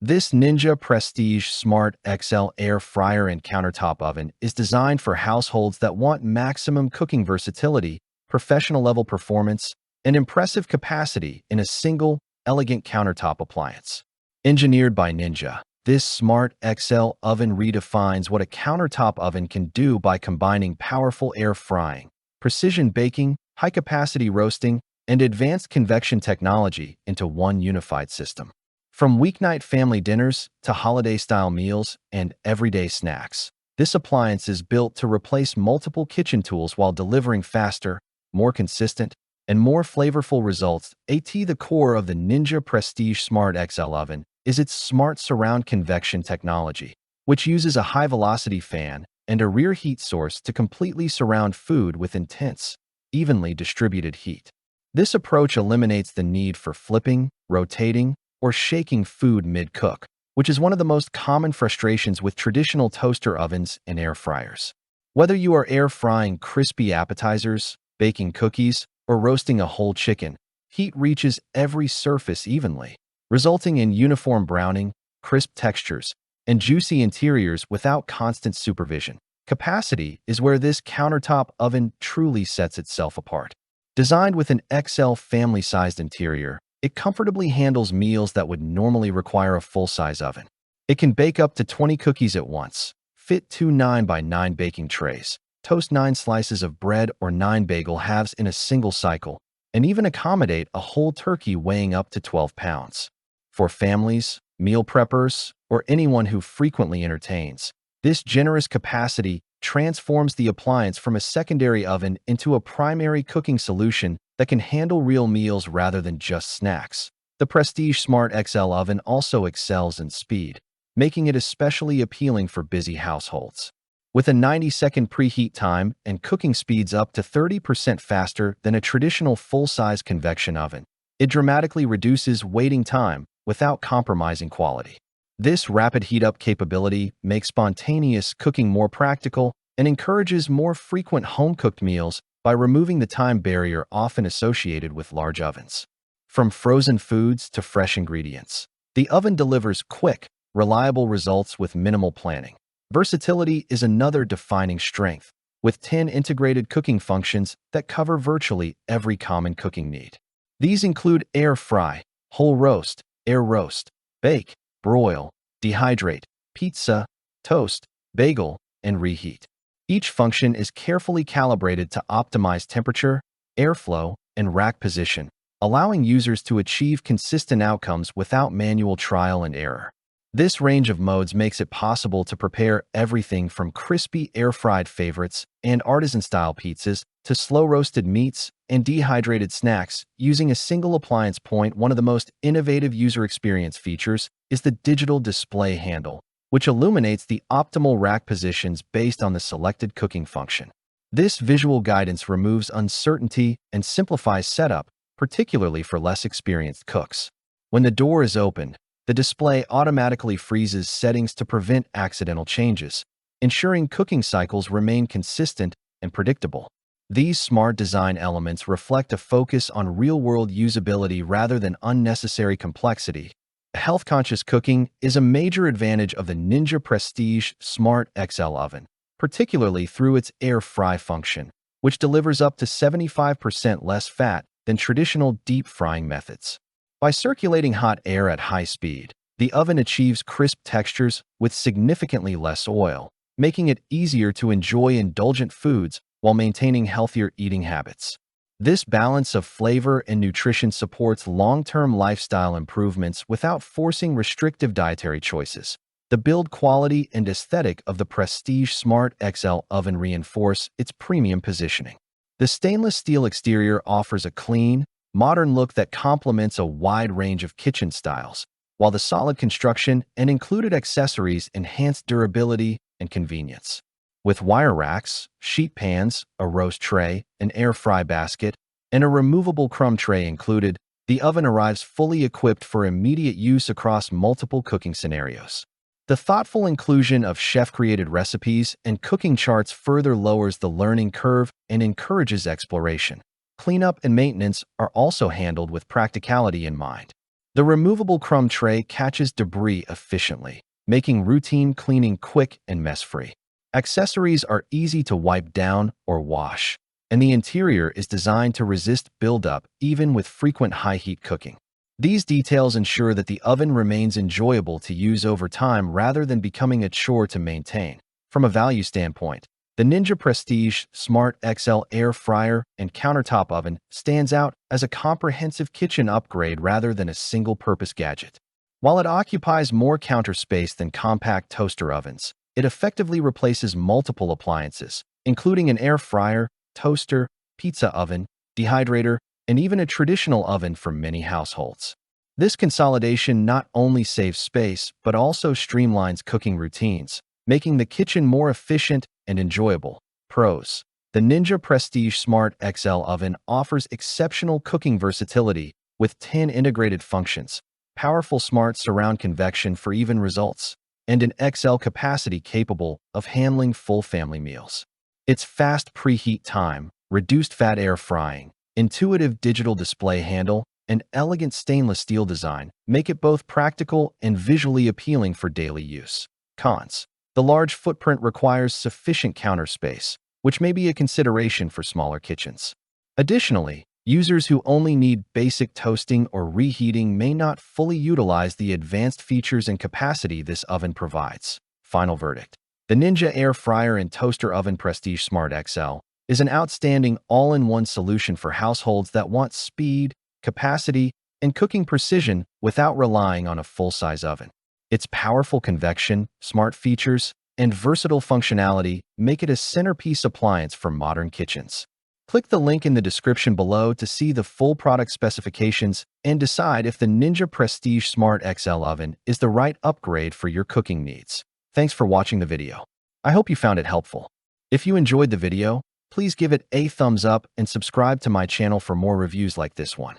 This Ninja Prestige Smart XL air fryer and countertop oven is designed for households that want maximum cooking versatility, professional-level performance, and impressive capacity in a single, elegant countertop appliance. Engineered by Ninja, this Smart XL oven redefines what a countertop oven can do by combining powerful air frying, precision baking, high-capacity roasting, and advanced convection technology into one unified system. From weeknight family dinners to holiday-style meals and everyday snacks, this appliance is built to replace multiple kitchen tools while delivering faster, more consistent, and more flavorful results. At the core of the Ninja Prestige Smart XL oven is its Smart Surround Convection technology, which uses a high-velocity fan and a rear heat source to completely surround food with intense, evenly distributed heat. This approach eliminates the need for flipping, rotating, or shaking food mid-cook, which is one of the most common frustrations with traditional toaster ovens and air fryers. Whether you are air frying crispy appetizers, baking cookies, or roasting a whole chicken, heat reaches every surface evenly, resulting in uniform browning, crisp textures, and juicy interiors without constant supervision. Capacity is where this countertop oven truly sets itself apart. Designed with an XL family-sized interior, it comfortably handles meals that would normally require a full-size oven. It can bake up to 20 cookies at once, fit two 9x9 baking trays, toast 9 slices of bread or 9 bagel halves in a single cycle, and even accommodate a whole turkey weighing up to 12 pounds. For families, meal preppers, or anyone who frequently entertains, this generous capacity transforms the appliance from a secondary oven into a primary cooking solution that can handle real meals rather than just snacks. The Prestige Smart XL oven also excels in speed, making it especially appealing for busy households. With a 90-second preheat time and cooking speeds up to 30% faster than a traditional full-size convection oven, it dramatically reduces waiting time without compromising quality. This rapid heat-up capability makes spontaneous cooking more practical and encourages more frequent home-cooked meals by removing the time barrier often associated with large ovens. From frozen foods to fresh ingredients, the oven delivers quick, reliable results with minimal planning. Versatility is another defining strength, with 10 integrated cooking functions that cover virtually every common cooking need. These include air fry, whole roast, air roast, bake, broil, dehydrate, pizza, toast, bagel, and reheat. Each function is carefully calibrated to optimize temperature, airflow, and rack position, allowing users to achieve consistent outcomes without manual trial and error. This range of modes makes it possible to prepare everything from crispy air-fried favorites and artisan-style pizzas to slow-roasted meats and dehydrated snacks using a single appliance. One of the most innovative user experience features is the digital display handle, which illuminates the optimal rack positions based on the selected cooking function. This visual guidance removes uncertainty and simplifies setup, particularly for less experienced cooks. When the door is opened, the display automatically freezes settings to prevent accidental changes, ensuring cooking cycles remain consistent and predictable. These smart design elements reflect a focus on real-world usability rather than unnecessary complexity. Health-conscious cooking is a major advantage of the Ninja Prestige Smart XL oven, particularly through its air fry function, which delivers up to 75% less fat than traditional deep frying methods. By circulating hot air at high speed, the oven achieves crisp textures with significantly less oil, making it easier to enjoy indulgent foods while maintaining healthier eating habits. This balance of flavor and nutrition supports long-term lifestyle improvements without forcing restrictive dietary choices. The build quality and aesthetic of the Prestige Smart XL oven reinforce its premium positioning. The stainless steel exterior offers a clean, modern look that complements a wide range of kitchen styles, while the solid construction and included accessories enhance durability and convenience. With wire racks, sheet pans, a roast tray, an air fry basket, and a removable crumb tray included, the oven arrives fully equipped for immediate use across multiple cooking scenarios. The thoughtful inclusion of chef-created recipes and cooking charts further lowers the learning curve and encourages exploration. Cleanup and maintenance are also handled with practicality in mind. The removable crumb tray catches debris efficiently, making routine cleaning quick and mess-free. Accessories are easy to wipe down or wash, and the interior is designed to resist buildup even with frequent high-heat cooking. These details ensure that the oven remains enjoyable to use over time rather than becoming a chore to maintain. From a value standpoint, the Ninja Prestige Smart XL Air Fryer and Countertop Oven stands out as a comprehensive kitchen upgrade rather than a single-purpose gadget. While it occupies more counter space than compact toaster ovens, it effectively replaces multiple appliances, including an air fryer, toaster, pizza oven, dehydrator, and even a traditional oven for many households. This consolidation not only saves space, but also streamlines cooking routines, making the kitchen more efficient and enjoyable. Pros: the Ninja Prestige Smart XL Oven offers exceptional cooking versatility with 10 integrated functions, powerful Smart Surround Convection for even results, and an XL capacity capable of handling full family meals. Its fast preheat time, reduced fat air frying, intuitive digital display handle, and elegant stainless steel design make it both practical and visually appealing for daily use. Cons: the large footprint requires sufficient counter space, which may be a consideration for smaller kitchens. Additionally, users who only need basic toasting or reheating may not fully utilize the advanced features and capacity this oven provides. Final verdict: the Ninja Air Fryer and Toaster Oven Prestige Smart XL is an outstanding all-in-one solution for households that want speed, capacity, and cooking precision without relying on a full-size oven. Its powerful convection, smart features, and versatile functionality make it a centerpiece appliance for modern kitchens. Click the link in the description below to see the full product specifications and decide if the Ninja Prestige Smart XL Oven is the right upgrade for your cooking needs. Thanks for watching the video. I hope you found it helpful. If you enjoyed the video, please give it a thumbs up and subscribe to my channel for more reviews like this one.